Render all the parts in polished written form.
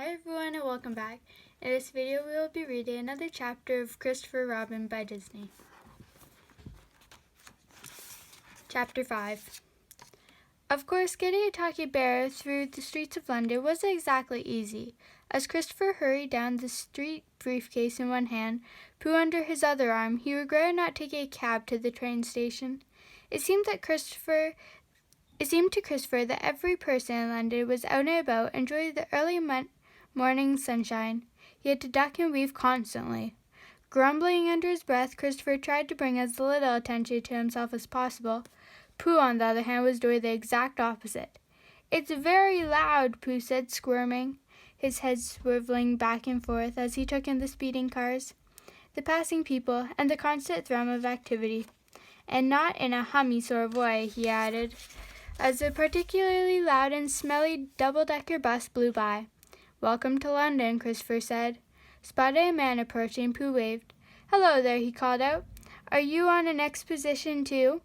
Hi everyone and welcome back. In this video we will be reading another chapter of Christopher Robin by Disney. Chapter 5. Of course, getting a talking bear through the streets of London wasn't exactly easy. As Christopher hurried down the street, briefcase in one hand, Pooh under his other arm, he regretted not taking a cab to the train station. It seemed to Christopher that every person in London was out and about, enjoying the early morning sunshine. He had to duck and weave constantly. Grumbling under his breath, Christopher tried to bring as little attention to himself as possible. Pooh, on the other hand, was doing the exact opposite. "It's very loud," Pooh said, squirming, his head swiveling back and forth as he took in the speeding cars, the passing people, and the constant thrum of activity. "And not in a hummy sort of way," he added, as a particularly loud and smelly double-decker bus blew by. "Welcome to London," Christopher said. Spotting a man approaching, Pooh waved. "Hello there," he called out. "Are you on an exposition too?"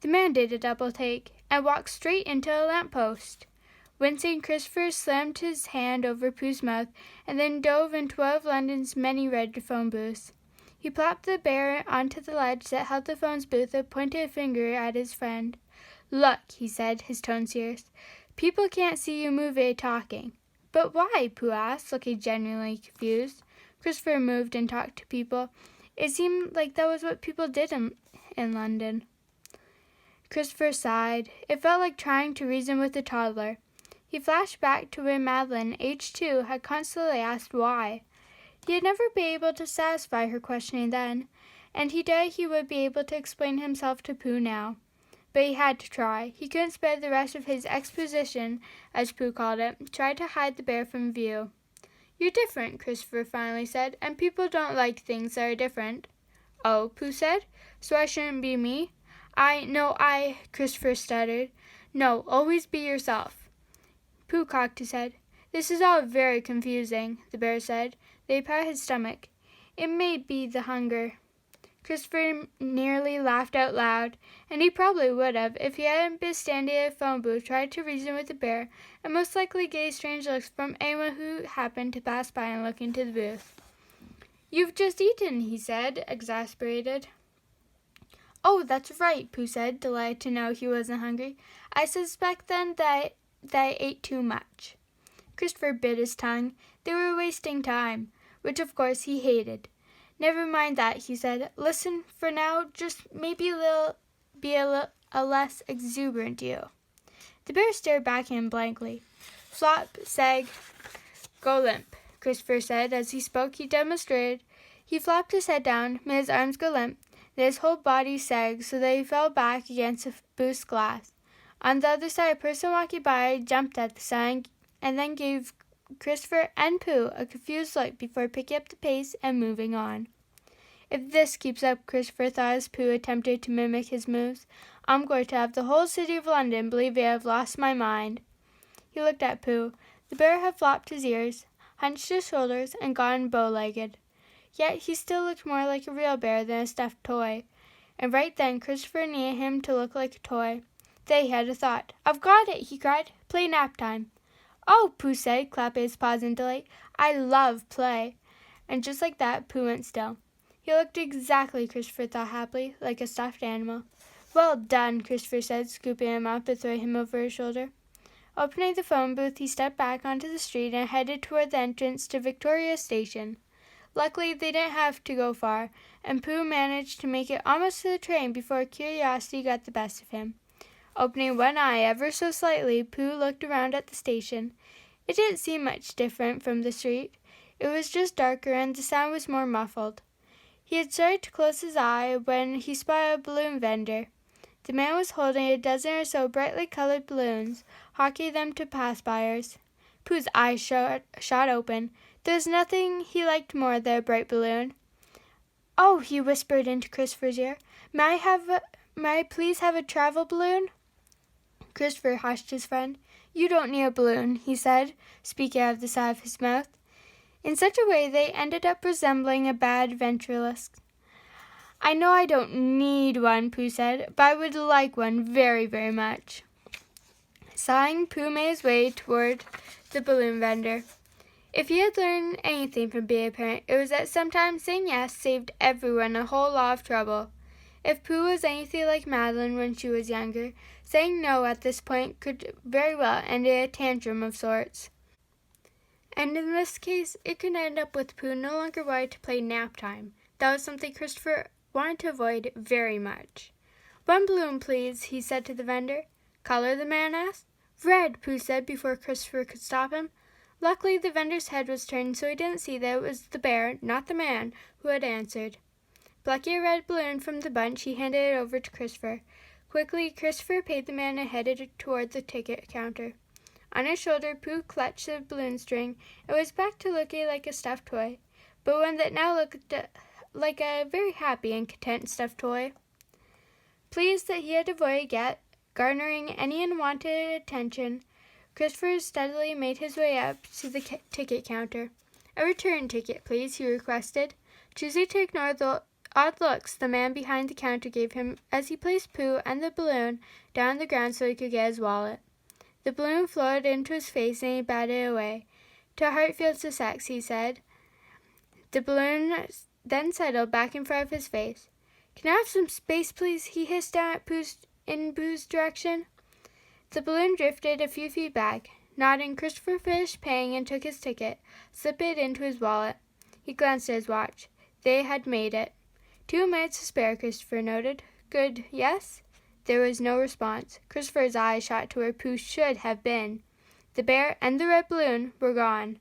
The man did a double take and walked straight into a lamp-post. Wincing, Christopher slammed his hand over Pooh's mouth and then dove into one of London's many red phone booths. He plopped the bear onto the ledge that held the phone's booth and pointed a finger at his friend. "Look," he said, his tone serious. "People can't see you moving talking." "But why?" Pooh asked, looking genuinely confused. Christopher moved and talked to people. It seemed like that was what people did in London. Christopher sighed. It felt like trying to reason with a toddler. He flashed back to when Madeline, aged 2, had constantly asked why. He had never been able to satisfy her questioning then, and he doubted he would be able to explain himself to Pooh now. But he had to try. He couldn't spend the rest of his exposition, as Pooh called it, trying to hide the bear from view. "You're different," Christopher finally said, "and people don't like things that are different." "Oh," Pooh said, "so I shouldn't be me?" Christopher stuttered. "No, always be yourself." Pooh cocked his head. "This is all very confusing," the bear said. Then he patted his stomach. "It may be the hunger." Christopher nearly laughed out loud, and he probably would have if he hadn't been standing in a phone booth trying to reason with the bear, and most likely getting strange looks from anyone who happened to pass by and look into the booth. "You've just eaten," he said, exasperated. "Oh, that's right," Pooh said, delighted to know he wasn't hungry. "I suspect then that I ate too much." Christopher bit his tongue. They were wasting time, which of course he hated. "Never mind that," he said. "Listen, for now, just maybe be a less exuberant you." The bear stared back at him blankly. "Flop, sag, go limp," Christopher said. As he spoke, he demonstrated. He flopped his head down, made his arms go limp, then his whole body sagged so that he fell back against the booth's glass. On the other side, a person walking by jumped at the sound and then gave Christopher and Pooh a confused look before picking up the pace and moving on. "If this keeps up," Christopher thought as Pooh attempted to mimic his moves, "I'm going to have the whole city of London believing I've lost my mind." He looked at Pooh. The bear had flopped his ears, hunched his shoulders, and gone bow-legged. Yet he still looked more like a real bear than a stuffed toy. And right then Christopher needed him to look like a toy. Then he had a thought. "I've got it!" he cried. "Play nap time." "Oh," Pooh said, clapping his paws in delight. "I love play." And just like that, Pooh went still. He looked exactly, Christopher thought happily, like a stuffed animal. "Well done," Christopher said, scooping him up and throwing him over his shoulder. Opening the phone booth, he stepped back onto the street and headed toward the entrance to Victoria Station. Luckily, they didn't have to go far, and Pooh managed to make it almost to the train before curiosity got the best of him. Opening one eye ever so slightly, Pooh looked around at the station. It didn't seem much different from the street. It was just darker and the sound was more muffled. He had started to close his eye when he spotted a balloon vendor. The man was holding a dozen or so brightly colored balloons, hawking them to pass-byers. Pooh's eyes shot open. There was nothing he liked more than a bright balloon. "Oh," he whispered into Christopher's ear, May I please have a travel balloon?" Christopher hushed his friend. "You don't need a balloon," he said, speaking out of the side of his mouth. In such a way they ended up resembling a bad ventriloquist. "I know I don't need one," Pooh said, "but I would like one very, very much." Sighing, Pooh made his way toward the balloon vendor. If he had learned anything from being a parent, it was that sometimes saying yes saved everyone a whole lot of trouble. If Pooh was anything like Madeline when she was younger, saying no at this point could very well end in a tantrum of sorts. And in this case, it could end up with Pooh no longer wanting to play nap time. That was something Christopher wanted to avoid very much. "One balloon, please," he said to the vendor. "Color?" the man asked. "Red," Pooh said before Christopher could stop him. Luckily, the vendor's head was turned so he didn't see that it was the bear, not the man, who had answered. Plucking a red balloon from the bunch, he handed it over to Christopher. Quickly, Christopher paid the man and headed toward the ticket counter. On his shoulder, Pooh clutched the balloon string and was back to looking like a stuffed toy, but one that now looked like a very happy and content stuffed toy. Pleased that he had avoided garnering any unwanted attention, Christopher steadily made his way up to the ticket counter. "A return ticket, please," he requested, choosing to ignore the odd looks the man behind the counter gave him as he placed Pooh and the balloon down on the ground so he could get his wallet. The balloon floated into his face and he batted it away. "To Hartfield, Sussex," he said. The balloon then settled back in front of his face. "Can I have some space, please?" he hissed down at Pooh's direction. The balloon drifted a few feet back. Nodding, Christopher finished paying and took his ticket, slipped it into his wallet. He glanced at his watch. They had made it. 2 minutes to spare, Christopher noted. "Good, yes?" There was no response. Christopher's eyes shot to where Pooh should have been. The bear and the red balloon were gone.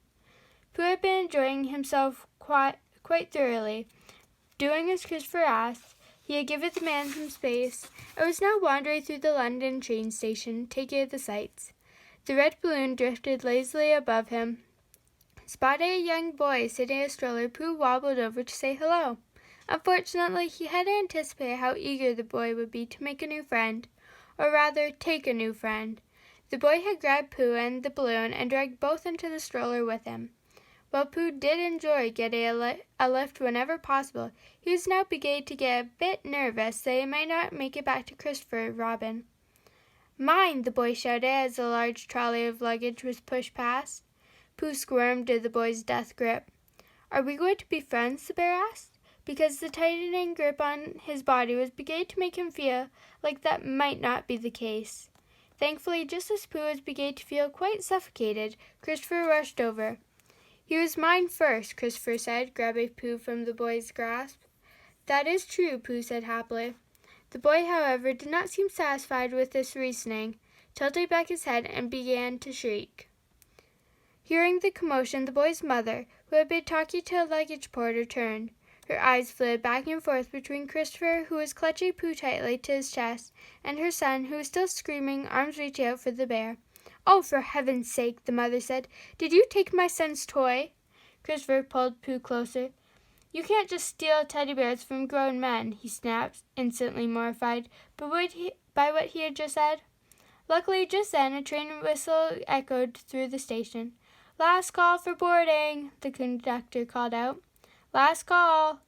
Pooh had been enjoying himself quite thoroughly. Doing as Christopher asked, he had given the man some space, and was now wandering through the London train station, taking in the sights. The red balloon drifted lazily above him. Spotting a young boy sitting in a stroller, Pooh wobbled over to say hello. Unfortunately, he hadn't anticipated how eager the boy would be to make a new friend, or rather, take a new friend. The boy had grabbed Pooh and the balloon and dragged both into the stroller with him. While Pooh did enjoy getting a lift whenever possible, he was now beginning to get a bit nervous that he might not make it back to Christopher Robin. "Mine!" the boy shouted as a large trolley of luggage was pushed past. Pooh squirmed in the boy's death grip. "Are we going to be friends?" the bear asked, because the tightening grip on his body was beginning to make him feel like that might not be the case. Thankfully, just as Pooh was beginning to feel quite suffocated, Christopher rushed over. "He was mine first," Christopher said, grabbing Pooh from the boy's grasp. "That is true," Pooh said happily. The boy, however, did not seem satisfied with this reasoning, tilted back his head and began to shriek. Hearing the commotion, the boy's mother, who had been talking to a luggage porter, turned. Her eyes flitted back and forth between Christopher, who was clutching Pooh tightly to his chest, and her son, who was still screaming, arms reaching out for the bear. "Oh, for heaven's sake," the mother said. "Did you take my son's toy?" Christopher pulled Pooh closer. "You can't just steal teddy bears from grown men," he snapped, instantly mortified by what he had just said. Luckily, just then, a train whistle echoed through the station. "Last call for boarding," the conductor called out. "Last call."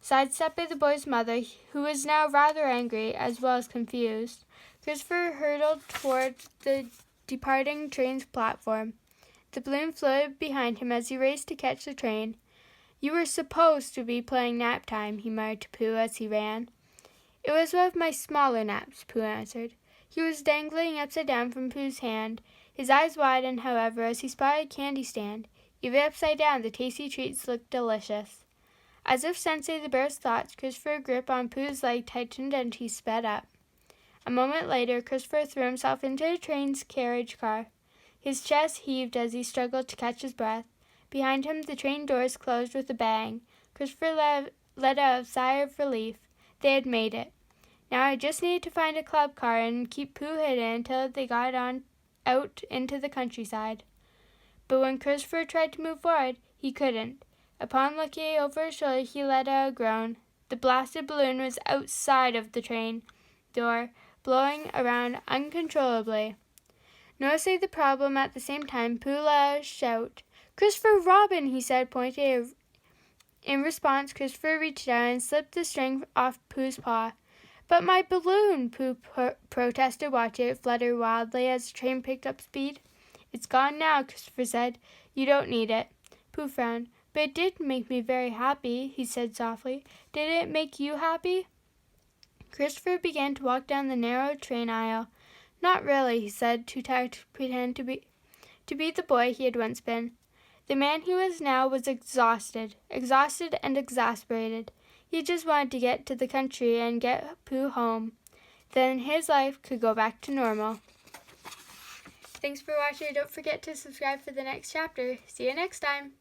Sidestepping the boy's mother, who was now rather angry as well as confused, Christopher hurtled toward the departing train's platform. The balloon floated behind him as he raced to catch the train. "You were supposed to be playing nap time," he muttered to Pooh as he ran. "It was one of my smaller naps," Pooh answered. He was dangling upside down from Pooh's hand. His eyes widened, however, as he spotted a candy stand. Even upside down, the tasty treats looked delicious. As if sensing the bear's thoughts, Christopher's grip on Pooh's leg tightened and he sped up. A moment later, Christopher threw himself into the train's carriage car. His chest heaved as he struggled to catch his breath. Behind him, the train doors closed with a bang. Christopher let out a sigh of relief. They had made it. Now he just needed to find a club car and keep Pooh hidden until they got out into the countryside. But when Christopher tried to move forward, he couldn't. Upon looking over his shoulder, he let out a groan. The blasted balloon was outside of the train door, blowing around uncontrollably. Noticing the problem at the same time, Pooh let out a shout. "Christopher Robin," he said, pointing. In response, Christopher reached down and slipped the string off Pooh's paw. "But my balloon," Pooh protested, watching it flutter wildly as the train picked up speed. "It's gone now," Christopher said. "You don't need it." Pooh frowned. "But it did make me very happy," he said softly. "Did it make you happy?" Christopher began to walk down the narrow train aisle. "Not really," he said, too tired to pretend to be the boy he had once been. The man he was now was exhausted and exasperated. He just wanted to get to the country and get Pooh home. Then his life could go back to normal. Thanks for watching. Don't forget to subscribe for the next chapter. See you next time.